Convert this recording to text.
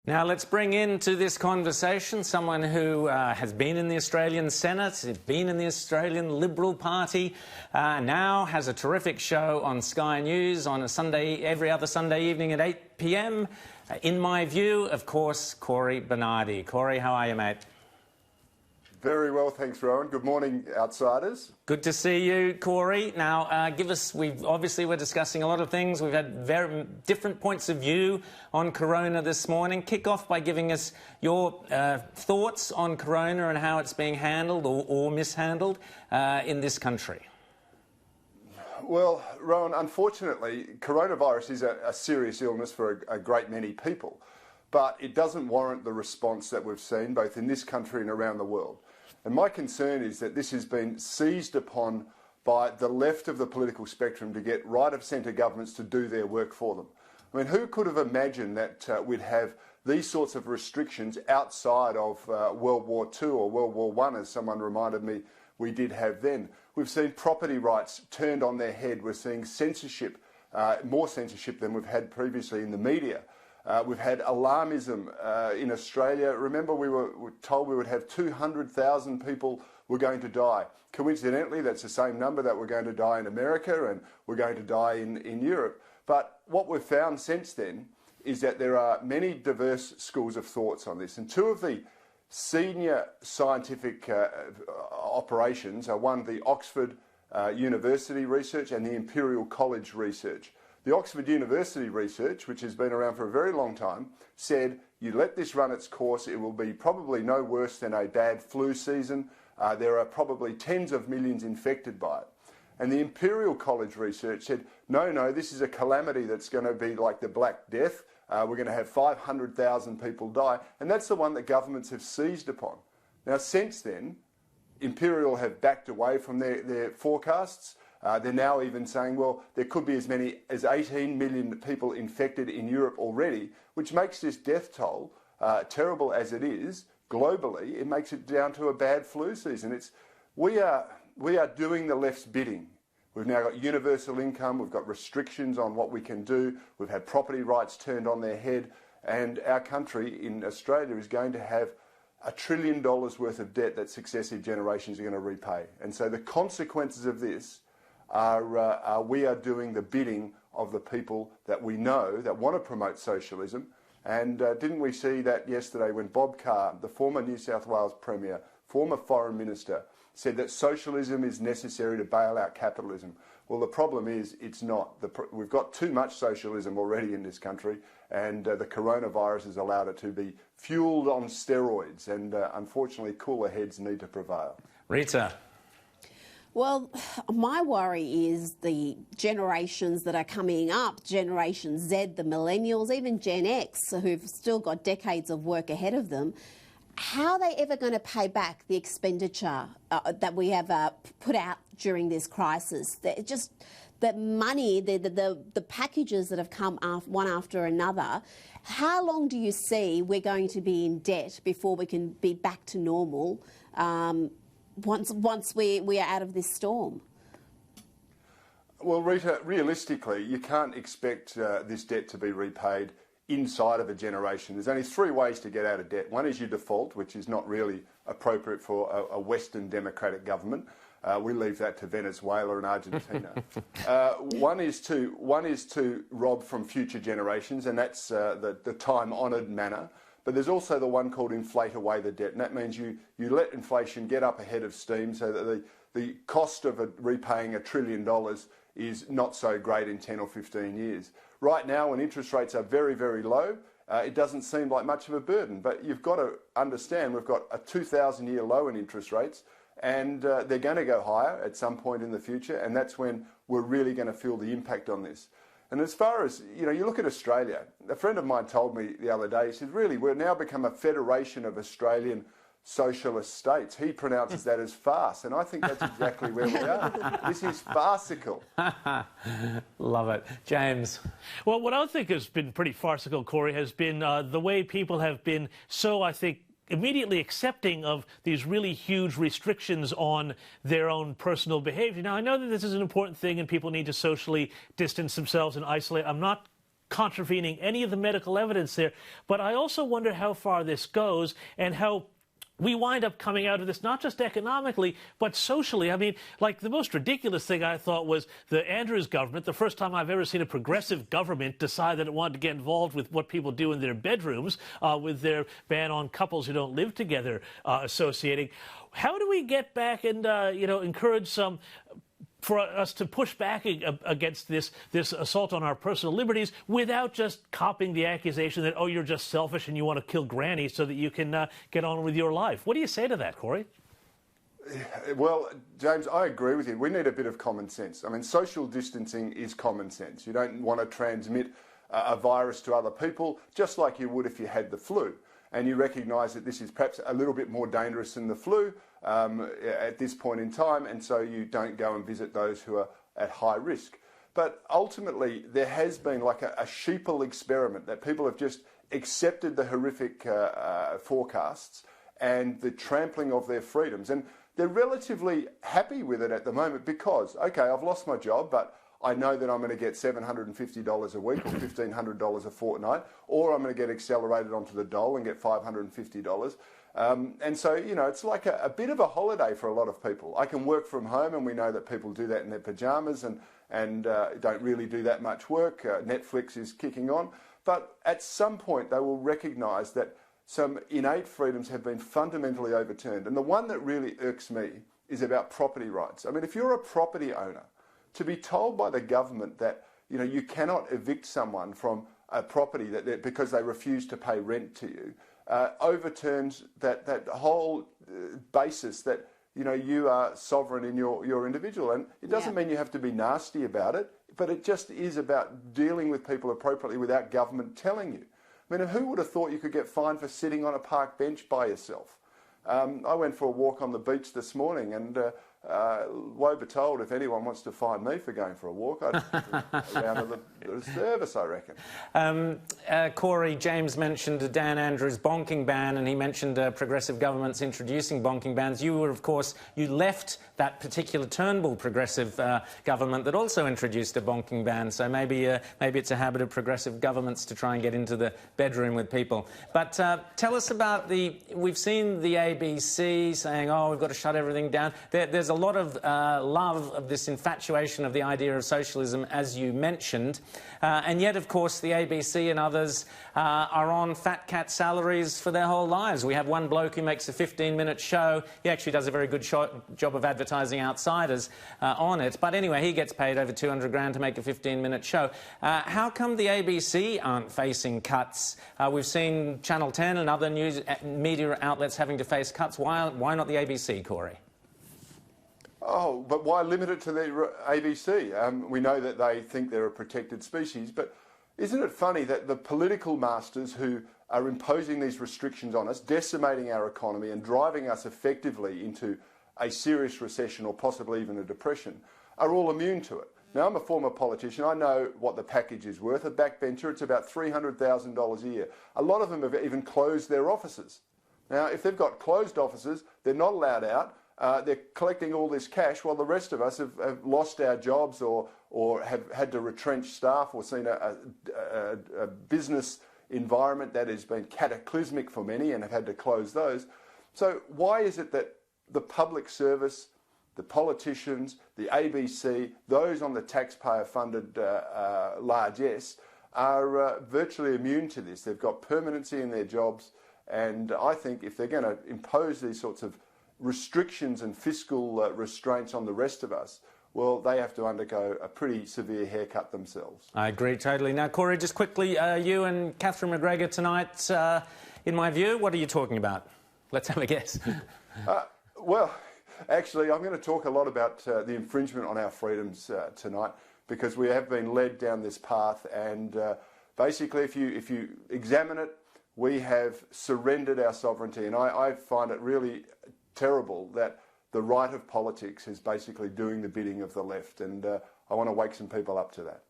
Now let's bring into this conversation someone who has been in the Australian Senate, been in the Australian Liberal Party, now has a terrific show on Sky News on a Sunday, every other Sunday evening at 8 p.m. In my view, of course, Cory Bernardi. Cory, how are you, mate? Very well, thanks, Rowan. Good morning, outsiders. Good to see you, Cory. Now, we're discussing a lot of things. We've had very different points of view on Corona this morning. Kick off by giving us your thoughts on Corona and how it's being handled or mishandled in this country. Well, Rowan, unfortunately, coronavirus is a serious illness for a great many people, but it doesn't warrant the response that we've seen both in this country and around the world. And my concern is that this has been seized upon by the left of the political spectrum to get right-of-centre governments to do their work for them. I mean, who could have imagined that we'd have these sorts of restrictions outside of World War II or World War I, as someone reminded me we did have then. We've seen property rights turned on their head. We're seeing censorship, more censorship than we've had previously in the media. We've had alarmism in Australia. Remember, we were told we would have 200,000 people were going to die. Coincidentally, that's the same number that were going to die in America and were going to die in Europe. But what we've found since then is that there are many diverse schools of thoughts on this. And two of the senior scientific operations are one, the Oxford University research and the Imperial College research. The Oxford University research, which has been around for a very long time, said you let this run its course, it will be probably no worse than a bad flu season. There are probably tens of millions infected by it. And the Imperial College research said, no, this is a calamity that's going to be like the Black Death. We're going to have 500,000 people die. And that's the one that governments have seized upon. Now, since then, Imperial have backed away from their forecasts. They're now even saying, well, there could be as many as 18 million people infected in Europe already, which makes this death toll, terrible as it is, globally, it makes it down to a bad flu season. We are doing the left's bidding. We've now got universal income, we've got restrictions on what we can do, we've had property rights turned on their head, and our country in Australia is going to have $1 trillion worth of debt that successive generations are going to repay. And so the consequences of this are we are doing the bidding of the people that we know that want to promote socialism. And didn't we see that yesterday when Bob Carr, the former New South Wales Premier, former Foreign Minister, said that socialism is necessary to bail out capitalism? Well, the problem is it's not. We've got too much socialism already in this country, and the coronavirus has allowed it to be fueled on steroids, and unfortunately cooler heads need to prevail. Rita. Well, my worry is the generations that are coming up, Generation Z, the millennials, even Gen X, who've still got decades of work ahead of them. How are they ever going to pay back the expenditure that we have put out during this crisis? The money, the packages that have come one after another. How long do you see we're going to be in debt before we can be back to normal? Once we are out of this storm? Well, Rita, realistically, you can't expect this debt to be repaid inside of a generation. There's only three ways to get out of debt. One is you default, which is not really appropriate for a Western democratic government. We leave that to Venezuela and Argentina. One is to rob from future generations, and that's the time-honoured manner. But there's also the one called inflate away the debt, and that means you let inflation get up ahead of steam so that the cost of repaying $1 trillion is not so great in 10 or 15 years. Right now, when interest rates are very, very low, it doesn't seem like much of a burden. But you've got to understand we've got a 2,000-year low in interest rates, and they're going to go higher at some point in the future, and that's when we're really going to feel the impact on this. And as far as, you look at Australia, a friend of mine told me the other day, he said, really, we've now become a federation of Australian socialist states. He pronounces that as farce, and I think that's exactly where we are. This is farcical. Love it. James. Well, what I think has been pretty farcical, Cory, has been the way people have been so, I think, immediately accepting of these really huge restrictions on their own personal behavior. Now, I know that this is an important thing and people need to socially distance themselves and isolate. I'm not contravening any of the medical evidence there. But I also wonder how far this goes and how we wind up coming out of this, not just economically, but socially. I mean, like, the most ridiculous thing I thought was the Andrews government, the first time I've ever seen a progressive government decide that it wanted to get involved with what people do in their bedrooms, with their ban on couples who don't live together associating. How do we get back and, encourage some for us to push back against this assault on our personal liberties without just copying the accusation that, oh, you're just selfish and you want to kill Granny so that you can get on with your life? What do you say to that, Cory? Well, James, I agree with you. We need a bit of common sense. I mean, social distancing is common sense. You don't want to transmit a virus to other people, just like you would if you had the flu. And you recognise that this is perhaps a little bit more dangerous than the flu at this point in time, and so you don't go and visit those who are at high risk. But ultimately, there has been like a sheeple experiment that people have just accepted the horrific forecasts and the trampling of their freedoms. And they're relatively happy with it at the moment because, okay, I've lost my job, but I know that I'm going to get $750 a week or $1,500 a fortnight, or I'm going to get accelerated onto the dole and get $550. And so, it's like a bit of a holiday for a lot of people. I can work from home, and we know that people do that in their pajamas and don't really do that much work. Netflix is kicking on. But at some point, they will recognise that some innate freedoms have been fundamentally overturned. And the one that really irks me is about property rights. I mean, if you're a property owner, to be told by the government that you cannot evict someone from a property because they refuse to pay rent to you overturns that whole basis that you are sovereign in your individual. And it doesn't mean you have to be nasty about it, but it just is about dealing with people appropriately without government telling you. I mean, who would have thought you could get fined for sitting on a park bench by yourself? I went for a walk on the beach this morning, and woe betold if anyone wants to fine me for going for a walk. I'd around the service, I reckon. Cory, James mentioned Dan Andrews' bonking ban, and he mentioned progressive governments introducing bonking bans. You were, of course, you left that particular Turnbull progressive government that also introduced a bonking ban. So maybe it's a habit of progressive governments to try and get into the bedroom with people. But tell us about we've seen the ABC saying, oh, we've got to shut everything down. There's a lot of love of this infatuation of the idea of socialism, as you mentioned. And yet, of course, the ABC and others are on fat cat salaries for their whole lives. We have one bloke who makes a 15-minute show. He actually does a very good job of advertising outsiders on it. But anyway, he gets paid over 200 grand to make a 15-minute show. How come the ABC aren't facing cuts? We've seen Channel 10 and other news media outlets having to face cuts. Why not the ABC, Cory? Oh, but why limit it to the ABC? We know that they think they're a protected species, but isn't it funny that the political masters who are imposing these restrictions on us, decimating our economy and driving us effectively into a serious recession or possibly even a depression, are all immune to it? Now, I'm a former politician. I know what the package is worth. A backbencher, it's about $300,000 a year. A lot of them have even closed their offices. Now, if they've got closed offices, they're not allowed out. They're collecting all this cash while the rest of us have lost our jobs or have had to retrench staff or seen a business environment that has been cataclysmic for many and have had to close those. So why is it that the public service, the politicians, the ABC, those on the taxpayer-funded largesse are virtually immune to this? They've got permanency in their jobs, and I think if they're going to impose these sorts of restrictions and fiscal restraints on the rest of us, well, they have to undergo a pretty severe haircut themselves. I agree totally. Now, Cory, just quickly, you and Catherine McGregor tonight, in my view, what are you talking about? Let's have a guess. Well, actually, I'm going to talk a lot about the infringement on our freedoms tonight, because we have been led down this path, and basically, if you examine it, we have surrendered our sovereignty, and I find it really terrible that the right of politics is basically doing the bidding of the left, and I want to wake some people up to that.